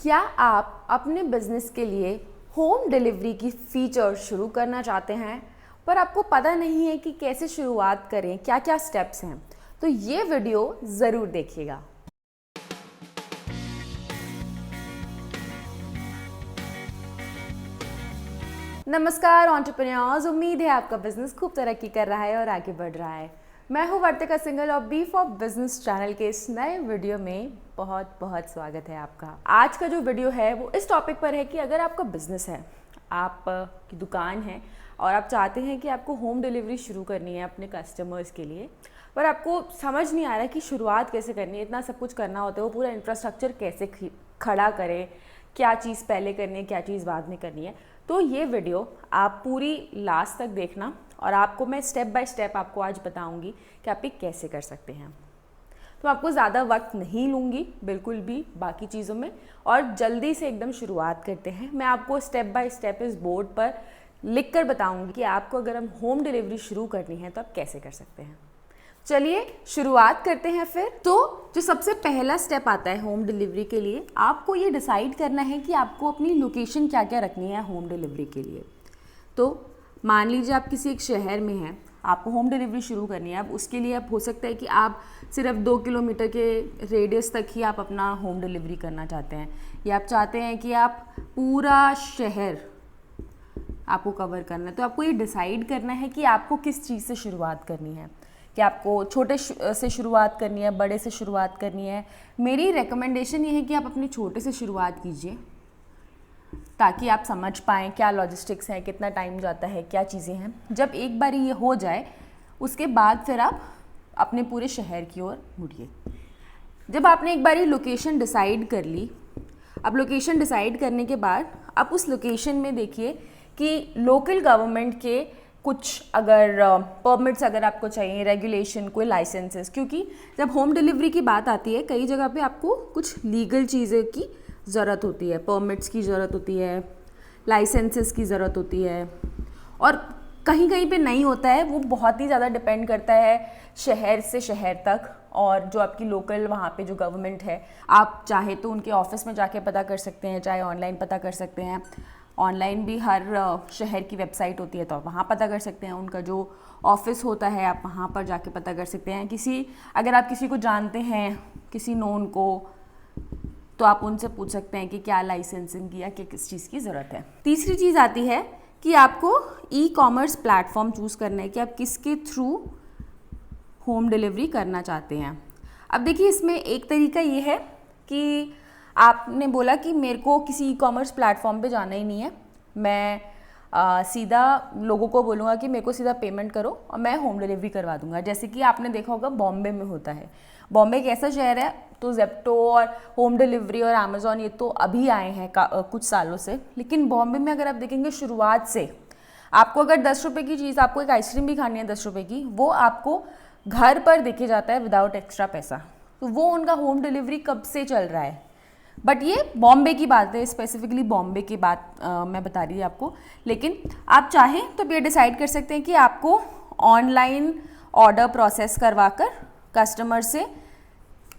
क्या आप अपने बिजनेस के लिए होम डिलीवरी की फीचर शुरू करना चाहते हैं पर आपको पता नहीं है कि कैसे शुरुआत करें, क्या क्या स्टेप्स हैं? तो ये वीडियो ज़रूर देखिएगा। नमस्कार एंटरप्रेन्योर्स, उम्मीद है आपका बिजनेस खूब तरक्की कर रहा है और आगे बढ़ रहा है। मैं हूं वर्तिका सिंघल और बी फॉर बिजनेस चैनल के इस नए वीडियो में बहुत बहुत स्वागत है आपका। आज का जो वीडियो है वो इस टॉपिक पर है कि अगर आपका बिजनेस है, आप की दुकान है और आप चाहते हैं कि आपको होम डिलीवरी शुरू करनी है अपने कस्टमर्स के लिए, पर आपको समझ नहीं आ रहा कि शुरुआत कैसे करनी है। इतना सब कुछ करना होता है, वो पूरा इंफ्रास्ट्रक्चर कैसे खड़ा करें, क्या चीज़ पहले करनी है, क्या चीज़ बाद में करनी है। तो ये वीडियो आप पूरी लास्ट तक देखना और आपको मैं स्टेप बाय स्टेप आपको आज बताऊंगी कि आप ये कैसे कर सकते हैं। तो आपको ज़्यादा वक्त नहीं लूँगी बिल्कुल भी बाकी चीज़ों में, और जल्दी से एकदम शुरुआत करते हैं। मैं आपको स्टेप बाय स्टेप इस बोर्ड पर लिख कर बताऊँगी कि आपको अगर हम होम डिलीवरी शुरू करनी है तो आप कैसे कर सकते हैं। चलिए शुरुआत करते हैं फिर। तो जो सबसे पहला स्टेप आता है होम डिलीवरी के लिए, आपको ये डिसाइड करना है कि आपको अपनी लोकेशन क्या क्या रखनी है होम डिलीवरी के लिए। तो मान लीजिए आप किसी एक शहर में हैं, आपको होम डिलीवरी शुरू करनी है। अब उसके लिए अब हो सकता है कि आप सिर्फ 2 किलोमीटर के रेडियस तक ही आप अपना होम डिलीवरी करना चाहते हैं, या आप चाहते हैं कि आप पूरा शहर आपको कवर करना है। तो आपको ये डिसाइड करना है कि आपको किस चीज़ से शुरुआत करनी है, कि आपको छोटे से शुरुआत करनी है, बड़े से शुरुआत करनी है। मेरी रिकमेंडेशन ये है कि आप अपने छोटे से शुरुआत कीजिए ताकि आप समझ पाएँ क्या लॉजिस्टिक्स है, कितना टाइम जाता है, क्या चीज़ें हैं। जब एक बार ये हो जाए उसके बाद फिर आप अपने पूरे शहर की ओर मुड़िए। जब आपने एक बार ये लोकेशन डिसाइड कर ली, अब लोकेशन डिसाइड करने के बाद आप उस लोकेशन में देखिए कि लोकल गवर्नमेंट के कुछ अगर परमिट्स अगर आपको चाहिए, रेगुलेशन, कोई लाइसेंसेस, क्योंकि जब होम डिलीवरी की बात आती है कई जगह पे आपको कुछ लीगल चीज़ें की ज़रूरत होती है, परमिट्स की ज़रूरत होती है, लाइसेंसेस की ज़रूरत होती है, और कहीं कहीं पे नहीं होता है। वो बहुत ही ज़्यादा डिपेंड करता है शहर से शहर तक, और जो आपकी लोकल वहाँ पे जो गवर्नमेंट है, आप चाहे तो उनके ऑफिस में जाके पता कर सकते हैं, चाहे ऑनलाइन पता कर सकते हैं। ऑनलाइन भी हर शहर की वेबसाइट होती है तो आप वहाँ पता कर सकते हैं। उनका जो ऑफिस होता है आप वहाँ पर जाके पता कर सकते हैं। अगर आप किसी को जानते हैं, किसी नोन को, तो आप उनसे पूछ सकते हैं कि क्या लाइसेंसिंग की या किस चीज़ की ज़रूरत है। तीसरी चीज़ आती है कि आपको ई कॉमर्स प्लेटफॉर्म चूज़ करना है कि आप किसके थ्रू होम डिलीवरी करना चाहते हैं। अब देखिए, इसमें एक तरीका ये है कि आपने बोला कि मेरे को किसी ई कॉमर्स प्लेटफॉर्म पे जाना ही नहीं है, मैं सीधा लोगों को बोलूँगा कि मेरे को सीधा पेमेंट करो और मैं होम डिलीवरी करवा दूंगा। जैसे कि आपने देखा होगा बॉम्बे में होता है। बॉम्बे एक ऐसा शहर है, तो जेप्टो और होम डिलीवरी और अमेज़ॉन ये तो अभी आए हैं कुछ सालों से, लेकिन बॉम्बे में अगर आप देखेंगे शुरुआत से आपको अगर 10 रुपये की चीज़, आपको एक आइसक्रीम भी खानी है 10 रुपये की, वो आपको घर पर देखे जाता है विदाउट एक्स्ट्रा पैसा। तो वो उनका होम डिलीवरी कब से चल रहा है। बट ये बॉम्बे की बात है, स्पेसिफिकली बॉम्बे की बात मैं बता रही हूँ आपको। लेकिन आप चाहें तो ये डिसाइड कर सकते हैं कि आपको ऑनलाइन ऑर्डर प्रोसेस करवाकर कस्टमर से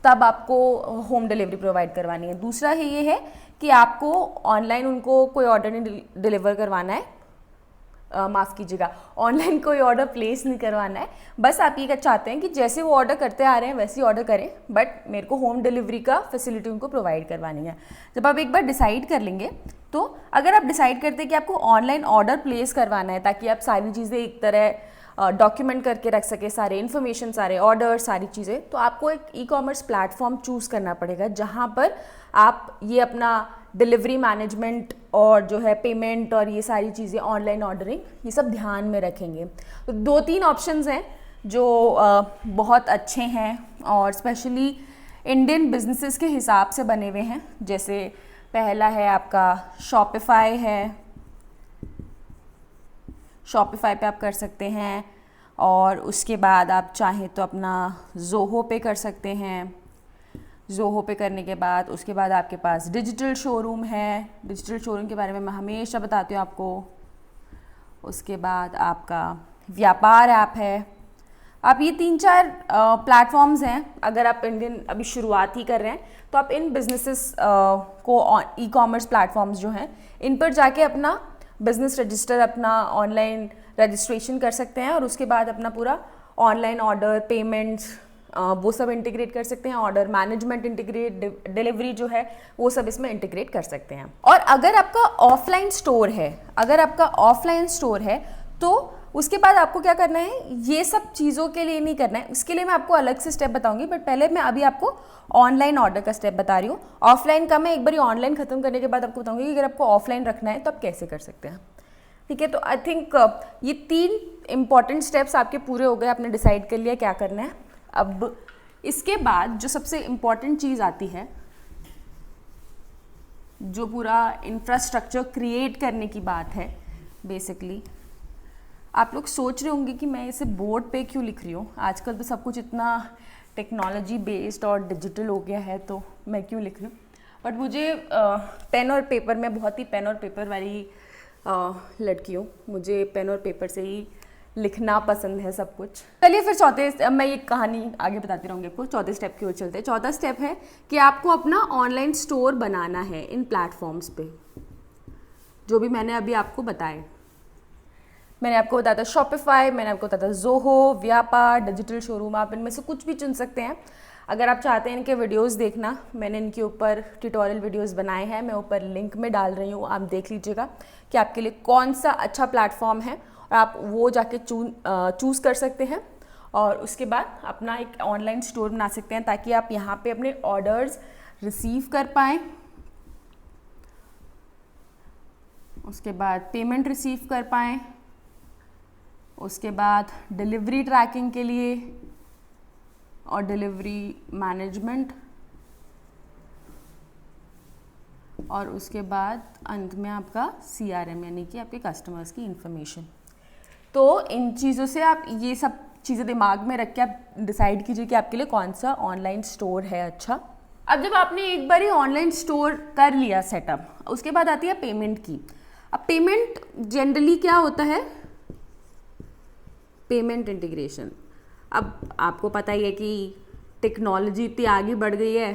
तब आपको होम डिलीवरी प्रोवाइड करवानी है। दूसरा है ये है कि आपको ऑनलाइन उनको कोई ऑर्डर नहीं डिलीवर करवाना है, माफ़ कीजिएगा, ऑनलाइन कोई ऑर्डर प्लेस नहीं करवाना है। बस आप ये चाहते हैं कि जैसे वो ऑर्डर करते आ रहे हैं वैसे ही ऑर्डर करें, बट मेरे को होम डिलीवरी का फैसिलिटी उनको प्रोवाइड करवानी है। जब आप एक बार डिसाइड कर लेंगे, तो अगर आप डिसाइड करते हैं कि आपको ऑनलाइन ऑर्डर प्लेस करवाना है ताकि आप सारी चीज़ें एक तरह डॉक्यूमेंट करके रख सके, सारे इन्फॉर्मेशन, सारे ऑर्डर, सारी चीज़ें, तो आपको एक ई कॉमर्स प्लेटफॉर्म चूज़ करना पड़ेगा जहाँ पर आप ये अपना डिलीवरी मैनेजमेंट और जो है पेमेंट और ये सारी चीज़ें, ऑनलाइन ऑर्डरिंग, ये सब ध्यान में रखेंगे। तो 2-3 ऑप्शंस हैं जो बहुत अच्छे हैं और स्पेशली इंडियन बिजनेसेस के हिसाब से बने हुए हैं। जैसे पहला है आपका शॉपिफाई है, शॉपिफाई पे आप कर सकते हैं, और उसके बाद आप चाहें तो अपना ज़ोहो पे कर सकते हैं। ज़ोहो पे करने के बाद उसके बाद आपके पास डिजिटल शोरूम है, डिजिटल शोरूम के बारे में मैं हमेशा बताती हूँ आपको। उसके बाद आपका व्यापार ऐप है। आप ये 3-4 प्लेटफॉर्म्स हैं। अगर आप इंडियन अभी शुरुआत ही कर रहे हैं तो आप इन बिजनेसेस को ई कॉमर्स प्लेटफॉर्म्स जो हैं इन पर जाके अपना बिजनेस रजिस्टर, अपना ऑनलाइन रजिस्ट्रेशन कर सकते हैं और उसके बाद अपना पूरा ऑनलाइन ऑर्डर, पेमेंट्स वो सब इंटीग्रेट कर सकते हैं। ऑर्डर मैनेजमेंट इंटीग्रेट, डिलीवरी जो है वो सब इसमें इंटीग्रेट कर सकते हैं। और अगर आपका ऑफलाइन स्टोर है, तो उसके बाद आपको क्या करना है, ये सब चीज़ों के लिए नहीं करना है, उसके लिए मैं आपको अलग से स्टेप बताऊंगी, बट पहले मैं अभी आपको ऑनलाइन ऑर्डर का स्टेप बता रही हूँ। ऑफलाइन का मैं एक बार ऑनलाइन खत्म करने के बाद आपको बताऊंगी कि अगर आपको ऑफलाइन रखना है तो आप कैसे कर सकते हैं। ठीक है, तो आई थिंक ये 3 इंपॉर्टेंट स्टेप्स आपके पूरे हो गए, आपने डिसाइड कर लिया क्या करना है। अब इसके बाद जो सबसे इम्पॉर्टेंट चीज़ आती है, जो पूरा इंफ्रास्ट्रक्चर क्रिएट करने की बात है, बेसिकली आप लोग सोच रहे होंगे कि मैं इसे बोर्ड पे क्यों लिख रही हूँ, आजकल तो सब कुछ इतना टेक्नोलॉजी बेस्ड और डिजिटल हो गया है, तो मैं क्यों लिख रही हूँ। बट मुझे पेन और पेपर में बहुत ही पेन और पेपर वाली लड़की हूँ, मुझे पेन और पेपर से ही लिखना पसंद है सब कुछ। चलिए फिर चौथे, मैं ये कहानी आगे बताती रहूँगी आपको, चौथे स्टेप की ओर चलते हैं। चौथा स्टेप है कि आपको अपना ऑनलाइन स्टोर बनाना है इन प्लेटफॉर्म्स पे, जो भी मैंने अभी आपको बताए। मैंने आपको बताया था शॉपिफाई, मैंने आपको बताया था ज़ोहो, व्यापार, डिजिटल शोरूम, आप इनमें से कुछ भी चुन सकते हैं। अगर आप चाहते हैं इनके वीडियोस देखना, मैंने इनके ऊपर ट्यूटोरियल वीडियोस बनाए हैं, मैं ऊपर लिंक में डाल रही हूँ, आप देख लीजिएगा कि आपके लिए कौन सा अच्छा प्लेटफॉर्म है और आप वो जाके चूज़ कर सकते हैं और उसके बाद अपना एक ऑनलाइन स्टोर बना सकते हैं, ताकि आप यहाँ पे अपने ऑर्डर्स रिसीव कर पाएँ, उसके बाद पेमेंट रिसीव कर पाएँ, उसके बाद डिलीवरी ट्रैकिंग के लिए और डिलीवरी मैनेजमेंट, और उसके बाद अंत में आपका CRM यानी कि आपके कस्टमर्स की इंफॉर्मेशन। तो इन चीज़ों से आप ये सब चीज़ें दिमाग में रख के आप डिसाइड कीजिए कि आपके लिए कौन सा ऑनलाइन स्टोर है अच्छा। अब जब आपने एक बार ही ऑनलाइन स्टोर कर लिया सेटअप, उसके बाद आती है पेमेंट की। अब पेमेंट जनरली क्या होता है, पेमेंट इंटीग्रेशन। अब आपको पता ही है कि टेक्नोलॉजी इतनी आगे बढ़ गई है,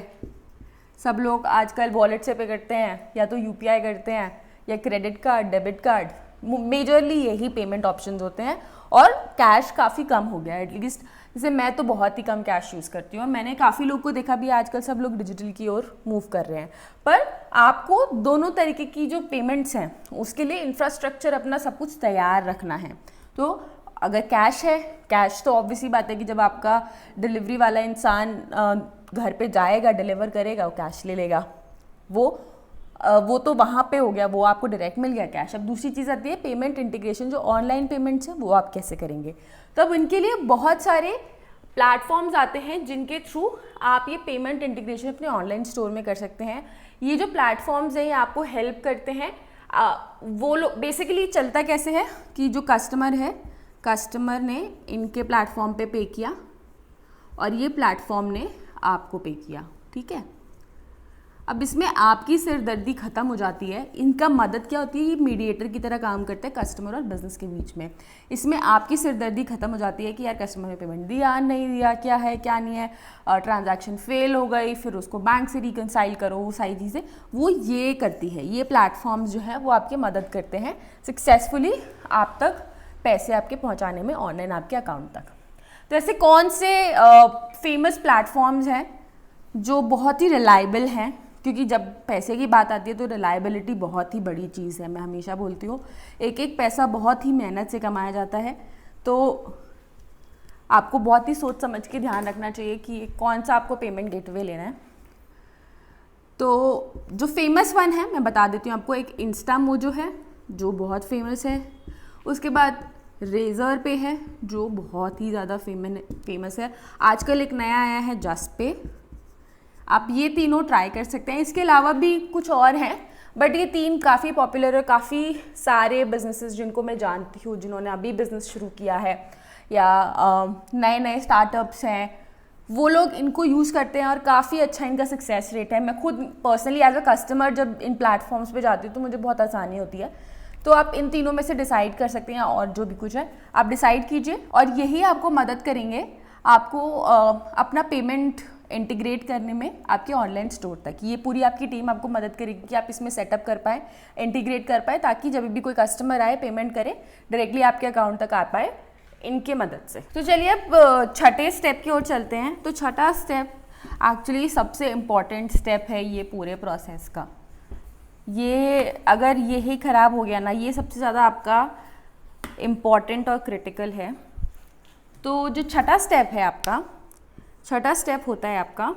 सब लोग आजकल वॉलेट से पे करते हैं, या तो UPI करते हैं या credit card, debit card, majorly यही पेमेंट ऑप्शंस होते हैं। और कैश काफ़ी कम हो गया है, एटलीस्ट जैसे मैं तो बहुत ही कम कैश यूज़ करती हूँ। मैंने काफ़ी लोग को देखा भी, आजकल सब लोग डिजिटल की ओर मूव कर रहे हैं। पर आपको दोनों तरीके की जो पेमेंट्स हैं उसके लिए इंफ्रास्ट्रक्चर अपना सब कुछ तैयार रखना है। तो अगर कैश है, कैश तो ऑब्वियसली बात है कि जब आपका डिलीवरी वाला इंसान घर पे जाएगा, डिलीवर करेगा, वो कैश ले लेगा, वो तो वहाँ पे हो गया, वो आपको डायरेक्ट मिल गया कैश। अब दूसरी चीज़ आती है पेमेंट इंटीग्रेशन, जो ऑनलाइन पेमेंट्स है वो आप कैसे करेंगे। तो अब इनके लिए बहुत सारे प्लेटफॉर्म्स आते हैं जिनके थ्रू आप ये पेमेंट इंटीग्रेशन अपने ऑनलाइन स्टोर में कर सकते हैं। ये जो प्लेटफॉर्म्स हैं ये आपको हेल्प करते हैं। वो लोग बेसिकली चलता कैसे है कि जो कस्टमर है, कस्टमर ने इनके प्लेटफॉर्म पे किया और ये प्लेटफॉर्म ने आपको पे किया, ठीक है। अब इसमें आपकी सिरदर्दी खत्म हो जाती है। इनका मदद क्या होती है, ये मीडिएटर की तरह काम करते हैं कस्टमर और बिजनेस के बीच में। इसमें आपकी सिरदर्दी खत्म हो जाती है कि यार कस्टमर ने पेमेंट दिया नहीं दिया, क्या है क्या नहीं है, ट्रांजैक्शन फेल हो गई, फिर उसको बैंक से रिकनसाइल करो, वो सारी चीज़ें वो ये करती है। ये प्लेटफॉर्म्स जो है वो आपकी मदद करते हैं सक्सेसफुली आप तक पैसे आपके पहुँचाने में, ऑनलाइन आपके अकाउंट तक। तो ऐसे कौन से फेमस प्लेटफॉर्म्स हैं जो बहुत ही रिलायबल हैं, क्योंकि जब पैसे की बात आती है तो रिलायबिलिटी बहुत ही बड़ी चीज़ है। मैं हमेशा बोलती हूँ एक एक पैसा बहुत ही मेहनत से कमाया जाता है, तो आपको बहुत ही सोच समझ के ध्यान रखना चाहिए कि कौन सा आपको पेमेंट गेटवे लेना है। तो जो फेमस वन है मैं बता देती हूँ आपको, एक इंस्टामोजो है जो बहुत फेमस है, उसके बाद रेजर पे है जो बहुत ही ज़्यादा फेमस है, आजकल एक नया आया है जस्टपे। आप ये तीनों ट्राई कर सकते हैं। इसके अलावा भी कुछ और हैं, बट ये 3 काफ़ी पॉपुलर है। काफ़ी सारे बिजनेसेस जिनको मैं जानती हूँ जिन्होंने अभी बिज़नेस शुरू किया है या नए नए स्टार्टअप्स हैं, वो लोग इनको यूज़ करते हैं और काफ़ी अच्छा इनका सक्सेस रेट है। मैं खुद पर्सनली एज अ कस्टमर जब इन प्लेटफॉर्म्स पे जाती हूँ तो मुझे बहुत आसानी होती है। तो आप इन तीनों में से डिसाइड कर सकते हैं, और जो भी कुछ है आप डिसाइड कीजिए और यही आपको मदद करेंगे आपको अपना पेमेंट इंटीग्रेट करने में आपके ऑनलाइन स्टोर तक। ये पूरी आपकी टीम आपको मदद करेगी कि आप इसमें सेटअप कर पाए, इंटीग्रेट कर पाए, ताकि जब भी कोई कस्टमर आए पेमेंट करे डायरेक्टली आपके अकाउंट तक आ पाए इनके मदद से। तो चलिए अब छठे स्टेप की ओर चलते हैं। तो छठा स्टेप एक्चुअली सबसे इम्पॉर्टेंट स्टेप है ये पूरे प्रोसेस का। ये अगर यही ख़राब हो गया ना, ये सबसे ज़्यादा आपका इम्पॉर्टेंट और क्रिटिकल है। तो जो छठा स्टेप है आपका, छठा स्टेप होता है आपका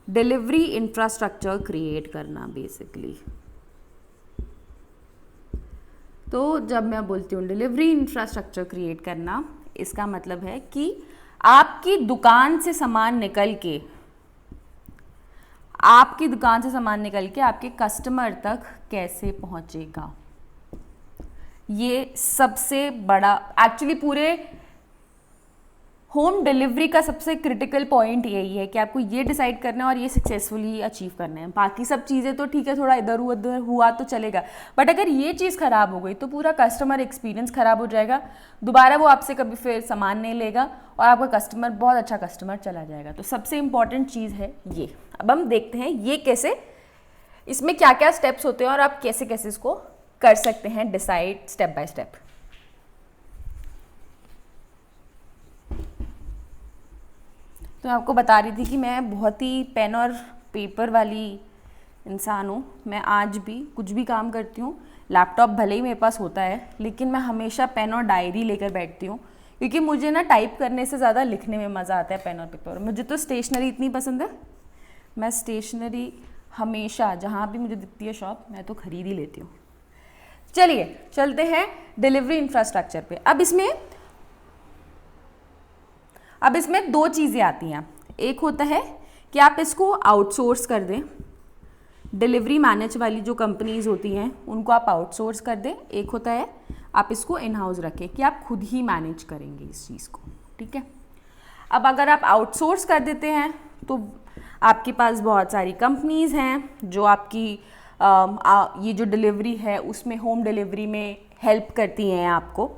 डिलीवरी इंफ्रास्ट्रक्चर क्रिएट करना बेसिकली। तो जब मैं बोलती हूँ डिलीवरी इंफ्रास्ट्रक्चर क्रिएट करना, इसका मतलब है कि आपकी दुकान से सामान निकल के आपके कस्टमर तक कैसे पहुँचेगा। ये सबसे बड़ा एक्चुअली पूरे होम डिलीवरी का सबसे क्रिटिकल पॉइंट यही है कि आपको ये डिसाइड करना है और ये सक्सेसफुली अचीव करना है। बाकी सब चीज़ें तो ठीक है, थोड़ा इधर उधर हुआ तो चलेगा, बट अगर ये चीज़ ख़राब हो गई तो पूरा कस्टमर एक्सपीरियंस ख़राब हो जाएगा। दोबारा वो आपसे कभी फिर सामान नहीं लेगा और आपका कस्टमर बहुत अच्छा कस्टमर चला जाएगा। तो सबसे इम्पॉर्टेंट चीज़ है ये। अब हम देखते हैं ये कैसे, इसमें क्या क्या स्टेप्स होते हैं और आप कैसे कैसे इसको कर सकते हैं डिसाइड स्टेप बाय स्टेप। तो मैं आपको बता रही थी कि मैं बहुत ही पेन और पेपर वाली इंसान हूँ। मैं आज भी कुछ भी काम करती हूँ, लैपटॉप भले ही मेरे पास होता है, लेकिन मैं हमेशा पेन और डायरी लेकर बैठती हूँ, क्योंकि मुझे ना टाइप करने से ज़्यादा लिखने में मज़ा आता है पेन और पेपर। मुझे तो स्टेशनरी इतनी पसंद है, मैं स्टेशनरी हमेशा जहाँ भी मुझे दिखती है शॉप मैं तो खरीद ही लेती हूँ। चलिए चलते हैं डिलीवरी इंफ्रास्ट्रक्चर पे। अब इसमें दो चीज़ें आती हैं। एक होता है कि आप इसको आउटसोर्स कर दें, डिलीवरी मैनेज वाली जो कंपनीज़ होती हैं उनको आप आउटसोर्स कर दें। एक होता है आप इसको इन हाउस रखें कि आप खुद ही मैनेज करेंगे इस चीज़ को, ठीक है। अब अगर आप आउटसोर्स कर देते हैं तो आपके पास बहुत सारी कंपनीज़ हैं जो आपकी ये जो डिलीवरी है उसमें, होम डिलीवरी में हेल्प करती हैं आपको।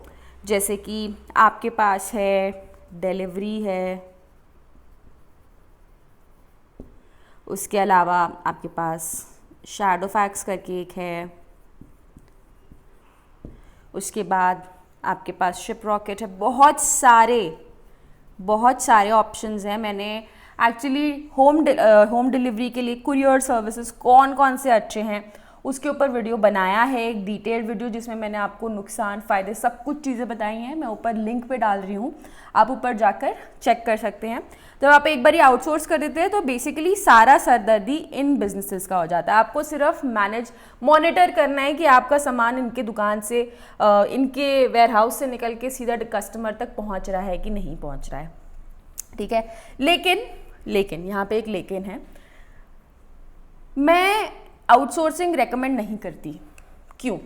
जैसे कि आपके पास है डिलीवरी है, उसके अलावा आपके पास शैडोफैक्स करके एक है, उसके बाद आपके पास शिप रॉकेट है। बहुत सारे ऑप्शंस हैं। मैंने एक्चुअली होम डिलीवरी के लिए कुरियर सर्विसेज कौन कौन से अच्छे हैं उसके ऊपर वीडियो बनाया है, एक डिटेल्ड वीडियो, जिसमें मैंने आपको नुकसान फ़ायदे सब कुछ चीज़ें बताई हैं। मैं ऊपर लिंक पे डाल रही हूँ, आप ऊपर जाकर चेक कर सकते हैं। जब आप एक बार आउटसोर्स कर देते हैं तो बेसिकली सारा सरदर्दी इन बिजनेसेस का हो जाता है। आपको सिर्फ मॉनिटर करना है कि आपका सामान इनके दुकान से, इनके वेयरहाउस से निकल के सीधा कस्टमर तक पहुँच रहा है कि नहीं पहुँच रहा है, ठीक है। लेकिन यहाँ पे एक लेकिन है, मैं आउटसोर्सिंग रेकमेंड नहीं करती। क्यों?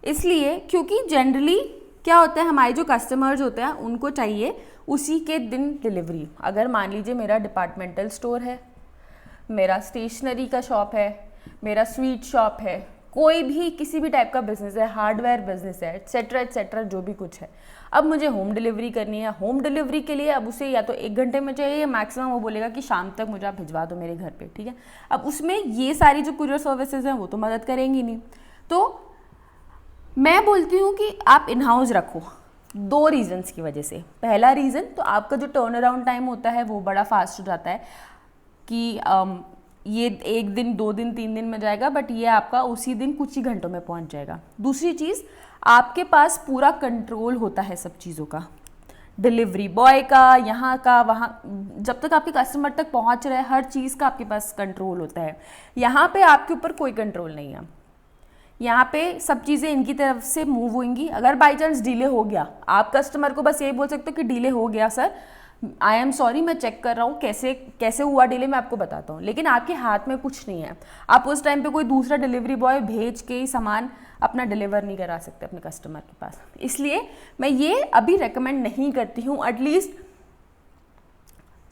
इसलिए क्योंकि जनरली क्या होता है, हमारे जो कस्टमर्स होते हैं उनको चाहिए उसी के दिन डिलीवरी। अगर मान लीजिए मेरा डिपार्टमेंटल स्टोर है, मेरा स्टेशनरी का शॉप है, मेरा स्वीट शॉप है, कोई भी किसी भी टाइप का बिजनेस है, हार्डवेयर बिजनेस है, एट्सेट्रा जो भी कुछ है, अब मुझे होम डिलीवरी करनी है। होम डिलीवरी के लिए अब उसे या तो 1 घंटे में चाहिए या मैक्सिमम वो बोलेगा कि शाम तक मुझे आप भिजवा दो मेरे घर पे, ठीक है। अब उसमें ये सारी जो कुरियर सर्विसेज हैं वो तो मदद करेंगी नहीं। तो मैं बोलती हूँ कि आप इन हाउस रखो, 2 रीजन्स की वजह से। पहला रीज़न तो आपका जो टर्न अराउंड टाइम होता है वो बड़ा फास्ट हो जाता है कि ये 1 दिन 2 दिन 3 दिन में जाएगा, बट ये आपका उसी दिन कुछ ही घंटों में पहुंच जाएगा। दूसरी चीज़, आपके पास पूरा कंट्रोल होता है सब चीज़ों का, डिलीवरी बॉय का, यहाँ का, वहाँ, जब तक आपके कस्टमर तक पहुंच रहे हर चीज़ का आपके पास कंट्रोल होता है। यहाँ पे आपके ऊपर कोई कंट्रोल नहीं है। यहाँ पे सब चीज़ें इनकी तरफ से मूव होंगी। अगर बाई चांस डिले हो गया, आप कस्टमर को बस यही बोल सकते हो कि डिले हो गया सर, आई एम सॉरी, मैं चेक कर रहा हूँ कैसे हुआ डिले, मैं आपको बताता हूँ। लेकिन आपके हाथ में कुछ नहीं है, आप उस टाइम पे कोई दूसरा डिलीवरी बॉय भेज के ही सामान अपना डिलीवर नहीं करा सकते अपने कस्टमर के पास। इसलिए मैं ये अभी रेकमेंड नहीं करती हूँ, एटलीस्ट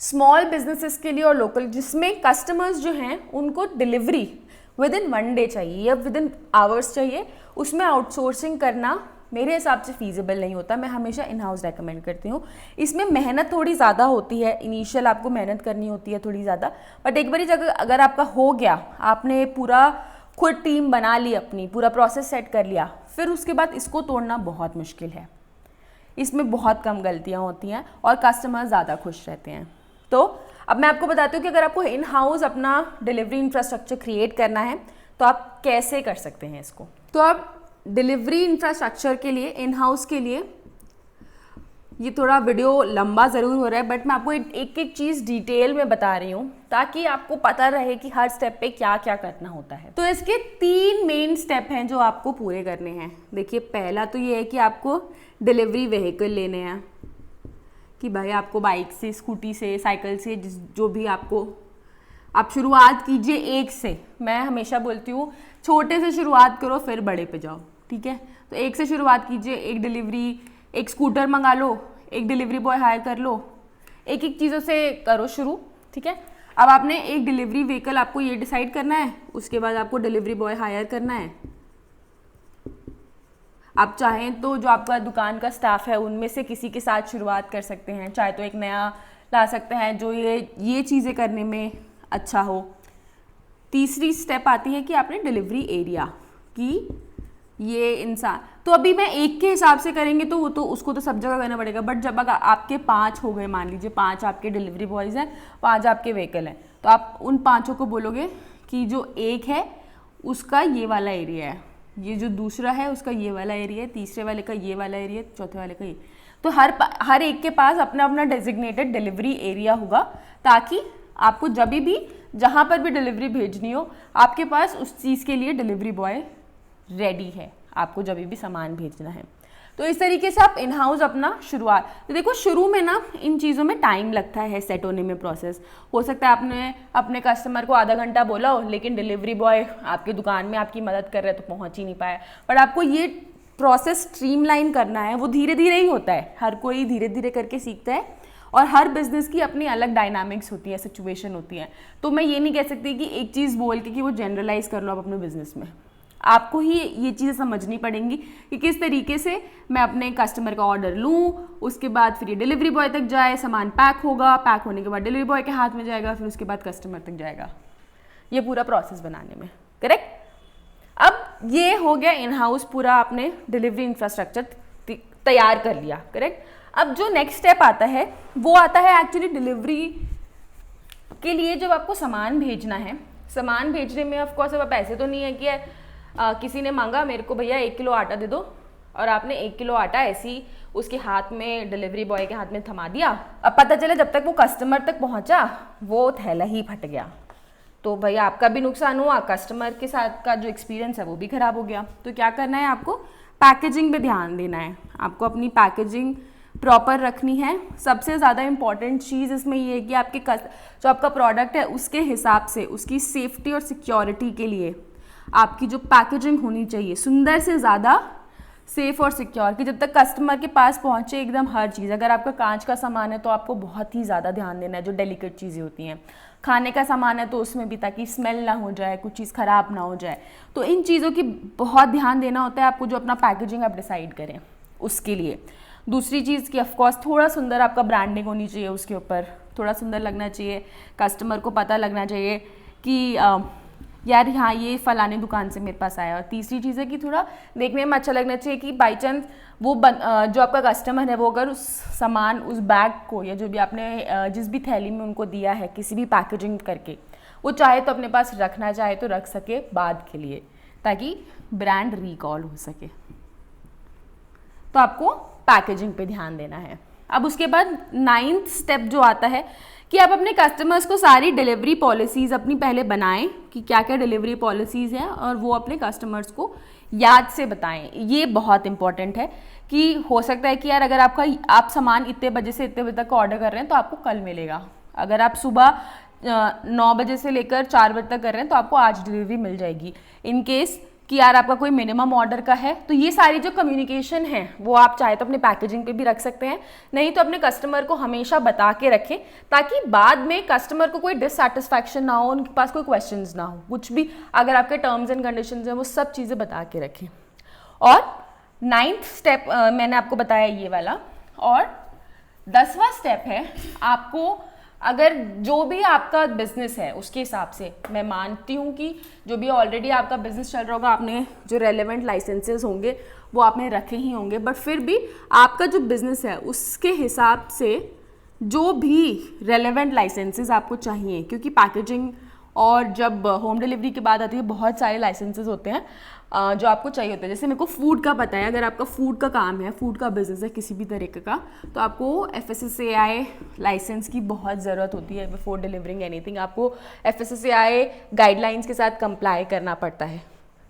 स्मॉल बिजनेसेस के लिए और लोकल, जिसमें कस्टमर्स जो हैं उनको डिलीवरी विद इन 1 डे चाहिए या विद इन आवर्स चाहिए, उसमें आउटसोर्सिंग करना मेरे हिसाब से फीजिबल नहीं होता। मैं हमेशा इन हाउस रेकमेंड करती हूँ। इसमें मेहनत थोड़ी ज़्यादा होती है, इनिशियल आपको मेहनत करनी होती है थोड़ी ज़्यादा, बट एक बारी जगह अगर आपका हो गया, आपने पूरा खुद टीम बना ली, अपनी पूरा प्रोसेस सेट कर लिया, फिर उसके बाद इसको तोड़ना बहुत मुश्किल है। इसमें बहुत कम गलतियाँ होती हैं और कस्टमर ज़्यादा खुश रहते हैं। तो अब मैं आपको बताती हूँ कि अगर आपको इन हाउस अपना डिलीवरी इंफ्रास्ट्रक्चर क्रिएट करना है तो आप कैसे कर सकते हैं इसको। तो आप डिलीवरी इंफ्रास्ट्रक्चर के लिए, इन हाउस के लिए, ये थोड़ा वीडियो लंबा ज़रूर हो रहा है बट मैं आपको एक एक चीज़ डिटेल में बता रही हूँ ताकि आपको पता रहे कि हर स्टेप पे क्या क्या करना होता है। तो इसके 3 मेन स्टेप हैं जो आपको पूरे करने हैं। देखिए, पहला तो ये है कि आपको डिलीवरी व्हीकल लेने हैं, कि भाई आपको बाइक से, स्कूटी से, साइकिल से, जो भी आपको, आप शुरुआत कीजिए एक से। मैं हमेशा बोलती हूँ छोटे से शुरुआत करो फिर बड़े पे जाओ, ठीक है। तो एक से शुरुआत कीजिए, एक स्कूटर मंगा लो, एक डिलीवरी बॉय हायर कर लो, एक एक चीज़ों से करो शुरू, ठीक है। अब आपने एक डिलीवरी व्हीकल, आपको ये डिसाइड करना है, उसके बाद आपको डिलीवरी बॉय हायर करना है। आप चाहें तो जो आपका दुकान का स्टाफ है उनमें से किसी के साथ शुरुआत कर सकते हैं, चाहे तो एक नया ला सकते हैं जो ये चीज़ें करने में अच्छा हो। तीसरी स्टेप आती है कि आपने डिलीवरी एरिया की, ये इंसान, तो अभी मैं एक के हिसाब से करेंगे तो वो तो उसको तो सब जगह करना पड़ेगा, बट जब अगर आपके 5 हो गए, मान लीजिए 5 आपके डिलीवरी बॉयज़ हैं, 5 आपके व्हीकल हैं, तो आप उन 5 को बोलोगे कि जो एक है उसका ये वाला एरिया है, ये जो दूसरा है उसका ये वाला एरिया है, तीसरे वाले का ये वाला एरिया, चौथे वाले का ये। तो हर एक के पास अपना अपना डेजिग्नेटेड डिलीवरी एरिया होगा, ताकि आपको जब भी जहाँ पर भी डिलीवरी भेजनी हो, आपके पास उस चीज़ के लिए डिलीवरी बॉय रेडी है, आपको जब भी सामान भेजना है। तो इस तरीके से आप इन हाउस अपना शुरुआत, तो देखो शुरू में ना इन चीज़ों में टाइम लगता है सेट होने में, प्रोसेस। हो सकता है आपने अपने कस्टमर को आधा घंटा बोला हो लेकिन डिलीवरी बॉय आपकी दुकान में आपकी मदद कर रहे हैं तो पहुंच ही नहीं पाया, बट आपको ये प्रोसेस स्ट्रीमलाइन करना है। वो धीरे धीरे ही होता है, हर कोई धीरे धीरे करके सीखता है और हर बिजनेस की अपनी अलग डायनामिक्स होती है, सिचुएशन होती है। तो मैं ये नहीं कह सकती कि एक चीज़ बोल के कि वो जनरलाइज कर लो आप अपने बिजनेस में। आपको ही ये चीज़ें समझनी पड़ेंगी कि किस तरीके से मैं अपने कस्टमर का ऑर्डर लूँ, उसके बाद फिर ये डिलीवरी बॉय तक जाए, सामान पैक होगा, पैक होने के बाद डिलीवरी बॉय के हाथ में जाएगा, फिर उसके बाद कस्टमर तक जाएगा, ये पूरा प्रोसेस बनाने में, करेक्ट। अब ये हो गया इन हाउस, पूरा आपने डिलीवरी इंफ्रास्ट्रक्चर तैयार कर लिया, करेक्ट। अब जो नेक्स्ट स्टेप आता है वो आता है एक्चुअली डिलीवरी के लिए। जब आपको सामान भेजना है, सामान भेजने में ऑफकोर्स अब ऐसे तो नहीं है कि किसी ने मांगा मेरे को भैया 1 किलो आटा दे दो और आपने 1 किलो आटा ऐसे ही उसके हाथ में, डिलीवरी बॉय के हाथ में थमा दिया। अब पता चले जब तक वो कस्टमर तक पहुंचा वो थैला ही फट गया, तो भाई आपका भी नुकसान हुआ, कस्टमर के साथ का जो एक्सपीरियंस है वो भी खराब हो गया। तो क्या करना है, आपको पैकेजिंग पे ध्यान देना है, आपको अपनी पैकेजिंग प्रॉपर रखनी है। सबसे ज़्यादा इम्पॉर्टेंट चीज़ इसमें ये है कि आपके जो आपका प्रोडक्ट है उसके हिसाब से, उसकी सेफ्टी और सिक्योरिटी के लिए आपकी जो पैकेजिंग होनी चाहिए सुंदर से ज़्यादा सेफ और सिक्योर, कि जब तक कस्टमर के पास पहुंचे एकदम हर चीज़। अगर आपका कांच का सामान है तो आपको बहुत ही ज़्यादा ध्यान देना है, जो डेलिकेट चीज़ें होती हैं। खाने का सामान है तो उसमें भी, ताकि स्मेल ना हो जाए, कुछ चीज़ ख़राब ना हो जाए। तो इन चीज़ों की बहुत ध्यान देना होता है आपको, जो अपना पैकेजिंग आप डिसाइड करें उसके लिए। दूसरी चीज़ की ऑफकोर्स थोड़ा सुंदर आपका ब्रांडिंग होनी चाहिए, उसके ऊपर थोड़ा सुंदर लगना चाहिए, कस्टमर को पता लगना चाहिए कि यार हाँ ये फलाने दुकान से मेरे पास आया। और तीसरी चीज़ है कि थोड़ा देखने में अच्छा लगना चाहिए कि बाई चांस वो जो आपका कस्टमर है वो अगर उस सामान, उस बैग को, या जो भी आपने जिस भी थैली में उनको दिया है किसी भी पैकेजिंग करके, वो चाहे तो अपने पास रखना चाहे तो रख सके बाद के लिए, ताकि ब्रांड रिकॉल हो सके। तो आपको पैकेजिंग पे ध्यान देना है। अब उसके बाद 9th स्टेप जो आता है कि आप अपने कस्टमर्स को सारी डिलीवरी पॉलिसीज़ अपनी पहले बनाएं कि क्या क्या डिलीवरी पॉलिसीज़ हैं, और वो अपने कस्टमर्स को याद से बताएं। ये बहुत इंपॉर्टेंट है कि हो सकता है कि यार अगर आप सामान इतने बजे से इतने बजे तक ऑर्डर कर रहे हैं तो आपको कल मिलेगा। अगर आप सुबह 9 बजे से लेकर 4 बजे तक कर रहे हैं तो आपको आज डिलीवरी मिल जाएगी। इन केस कि यार आपका कोई मिनिमम ऑर्डर का है, तो ये सारी जो कम्युनिकेशन है वो आप चाहे तो अपने पैकेजिंग पे भी रख सकते हैं, नहीं तो अपने कस्टमर को हमेशा बता के रखें, ताकि बाद में कस्टमर को कोई डिससैटिस्फैक्शन ना हो, उनके पास कोई क्वेश्चंस ना हो, कुछ भी अगर आपके टर्म्स एंड कंडीशंस हैं वो सब चीज़ें बता के रखें। और 9th स्टेप मैंने आपको बताया ये वाला, और 10वां स्टेप है आपको, अगर जो भी आपका बिजनेस है उसके हिसाब से मैं मानती हूँ कि जो भी ऑलरेडी आपका बिजनेस चल रहा होगा, आपने जो रेलेवेंट लाइसेंसेस होंगे वो आपने रखे ही होंगे, बट फिर भी आपका जो बिजनेस है उसके हिसाब से जो भी रेलेवेंट लाइसेंसेस आपको चाहिए, क्योंकि पैकेजिंग और जब होम डिलीवरी की बात आती है बहुत सारे लाइसेंसेस होते हैं जो आपको चाहिए होते हैं। जैसे मेरे को फूड का पता है, अगर आपका फूड का काम है, फूड का बिजनेस है किसी भी तरीके का, तो आपको FSSAI लाइसेंस की बहुत ज़रूरत होती है बिफोर डिलीवरिंग एनीथिंग। आपको FSSAI गाइडलाइंस के साथ कंप्लाई करना पड़ता है।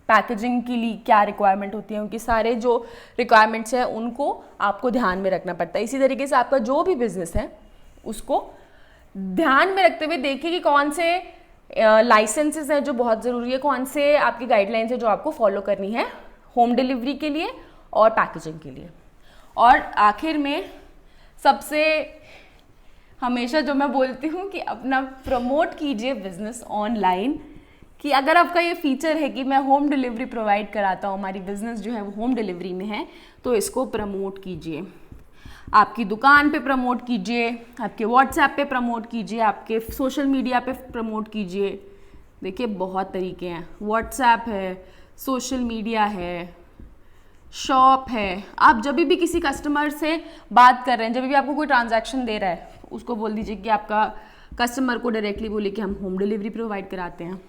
पैकेजिंग के लिए क्या रिक्वायरमेंट होती है, उनकी सारे जो रिक्वायरमेंट्स हैं उनको आपको ध्यान में रखना पड़ता है। इसी तरीके से आपका जो भी बिजनेस है उसको ध्यान में रखते हुए देखिए कि कौन से लाइसेंसेस हैं जो बहुत ज़रूरी है, कौन से आपकी गाइडलाइंस है जो आपको फॉलो करनी है होम डिलीवरी के लिए और पैकेजिंग के लिए। और आखिर में सबसे हमेशा जो मैं बोलती हूँ कि अपना प्रमोट कीजिए बिजनेस ऑनलाइन, कि अगर आपका ये फीचर है कि मैं होम डिलीवरी प्रोवाइड कराता हूँ, हमारी बिजनेस जो है वो होम डिलीवरी में है, तो इसको प्रमोट कीजिए। आपकी दुकान पे प्रमोट कीजिए, आपके व्हाट्सएप पे प्रमोट कीजिए, आपके सोशल मीडिया पे प्रमोट कीजिए। देखिए बहुत तरीके हैं, व्हाट्सएप है, सोशल मीडिया है, शॉप है। आप जब भी किसी कस्टमर से बात कर रहे हैं, जब भी आपको कोई ट्रांजैक्शन दे रहा है, उसको बोल दीजिए कि आपका कस्टमर को डायरेक्टली बोलिए कि हम होम डिलीवरी प्रोवाइड कराते हैं।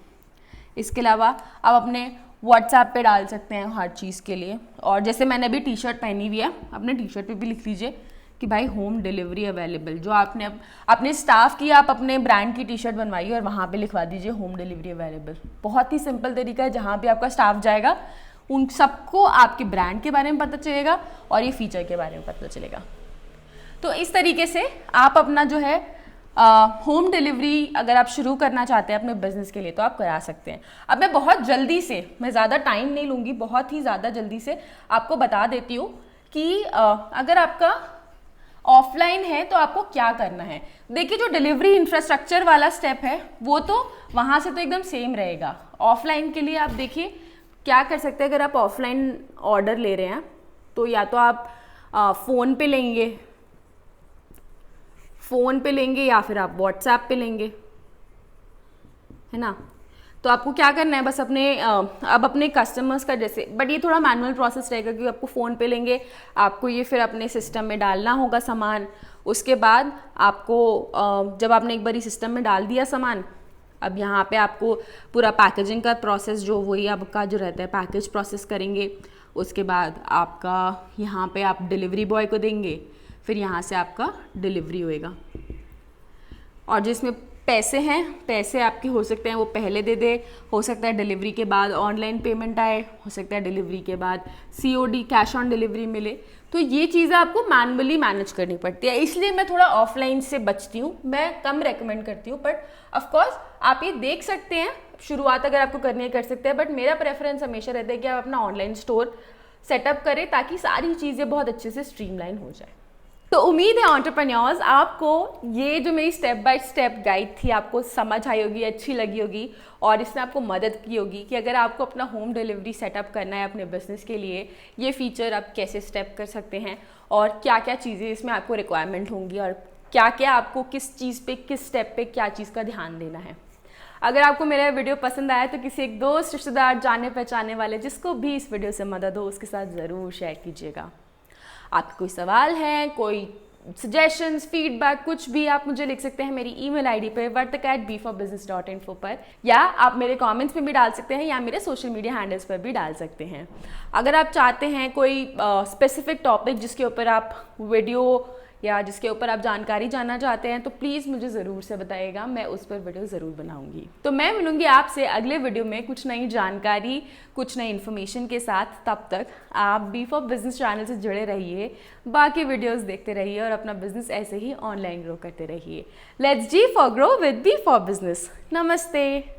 इसके अलावा आप अपने व्हाट्सएप पे डाल सकते हैं हर चीज़ के लिए। और जैसे मैंने अभी टी शर्ट पहनी हुई है, अपने टी शर्ट पे भी लिख लीजिए कि भाई होम डिलीवरी अवेलेबल। जो आपने अपने स्टाफ की आप अपने ब्रांड की टी शर्ट बनवाइए और वहाँ पे लिखवा दीजिए होम डिलीवरी अवेलेबल। बहुत ही सिंपल तरीका है, जहाँ भी आपका स्टाफ जाएगा उन सबको आपके ब्रांड के बारे में पता चलेगा और ये फीचर के बारे में पता चलेगा। तो इस तरीके से आप अपना जो है होम डिलीवरी अगर आप शुरू करना चाहते हैं अपने बिजनेस के लिए तो आप करा सकते हैं। अब मैं बहुत जल्दी से, मैं ज़्यादा टाइम नहीं लूँगी, बहुत ही ज़्यादा जल्दी से आपको बता देती हूँ कि अगर आपका ऑफलाइन है तो आपको क्या करना है। देखिए जो डिलीवरी इंफ्रास्ट्रक्चर वाला स्टेप है वो तो वहाँ से तो एकदम सेम रहेगा। ऑफलाइन के लिए आप देखिए क्या कर सकते हैं। अगर आप ऑफलाइन ऑर्डर ले रहे हैं तो या तो आप फ़ोन पे लेंगे या फिर आप व्हाट्सएप पे लेंगे, है ना। तो आपको क्या करना है, बस अपने कस्टमर्स का जैसे, बट ये थोड़ा मैनुअल प्रोसेस रहेगा क्योंकि आपको फ़ोन पे लेंगे, आपको ये फिर अपने सिस्टम में डालना होगा सामान। उसके बाद आपको जब आपने एक बार सिस्टम में डाल दिया सामान, अब यहाँ पे आपको पूरा पैकेजिंग का प्रोसेस जो वही आपका जो रहता है पैकेज प्रोसेस करेंगे। उसके बाद आपका यहाँ पे आप डिलीवरी बॉय को देंगे, फिर यहाँ से आपका डिलीवरी होएगा। और जिसमें पैसे हैं, पैसे आपके हो सकते हैं वो पहले दे दे, हो सकता है डिलीवरी के बाद ऑनलाइन पेमेंट आए, हो सकता है डिलीवरी के बाद COD कैश ऑन डिलीवरी मिले। तो ये चीज़ें आपको मैनुअली मैनेज करनी पड़ती है, इसलिए मैं थोड़ा ऑफलाइन से बचती हूँ, मैं कम रेकमेंड करती हूँ। बट ऑफकोर्स आप ये देख सकते हैं, शुरुआत अगर आपको करनी है कर सकते हैं, बट मेरा प्रेफरेंस हमेशा रहता है कि आप अपना ऑनलाइन स्टोर सेटअप करें ताकि सारी चीज़ें बहुत अच्छे से स्ट्रीमलाइन हो जाए। तो उम्मीद है एंटरप्रेन्योर्स आपको ये जो मेरी स्टेप बाय स्टेप गाइड थी आपको समझ आई होगी, अच्छी लगी होगी और इसने आपको मदद की होगी कि अगर आपको अपना होम डिलीवरी सेटअप करना है अपने बिजनेस के लिए, ये फीचर आप कैसे स्टेप कर सकते हैं और क्या क्या चीज़ें इसमें आपको रिक्वायरमेंट होंगी और क्या क्या आपको किस चीज़ पे, किस स्टेप पे क्या चीज़ का ध्यान देना है। अगर आपको मेरा वीडियो पसंद आया तो किसी एक दोस्त, रिश्तेदार, जाने पहचाने वाले जिसको भी इस वीडियो से मदद हो उसके साथ ज़रूर शेयर कीजिएगा। आपके कोई सवाल है, कोई सजेशंस, फीडबैक, कुछ भी आप मुझे लिख सकते हैं मेरी ईमेल आईडी पे vartak@bforbusiness.info पर, या आप मेरे कमेंट्स में भी डाल सकते हैं या मेरे सोशल मीडिया हैंडल्स पर भी डाल सकते हैं। अगर आप चाहते हैं कोई स्पेसिफिक टॉपिक जिसके ऊपर आप वीडियो या जिसके ऊपर आप जानकारी जानना चाहते हैं तो प्लीज़ मुझे ज़रूर से बताइएगा, मैं उस पर वीडियो ज़रूर बनाऊंगी। तो मैं मिलूंगी आपसे अगले वीडियो में कुछ नई जानकारी, कुछ नई इन्फॉर्मेशन के साथ। तब तक आप बी फॉर बिजनेस चैनल से जुड़े रहिए, बाकी वीडियोस देखते रहिए और अपना बिजनेस ऐसे ही ऑनलाइन ग्रो करते रहिए। Let's G for grow with B for business. नमस्ते।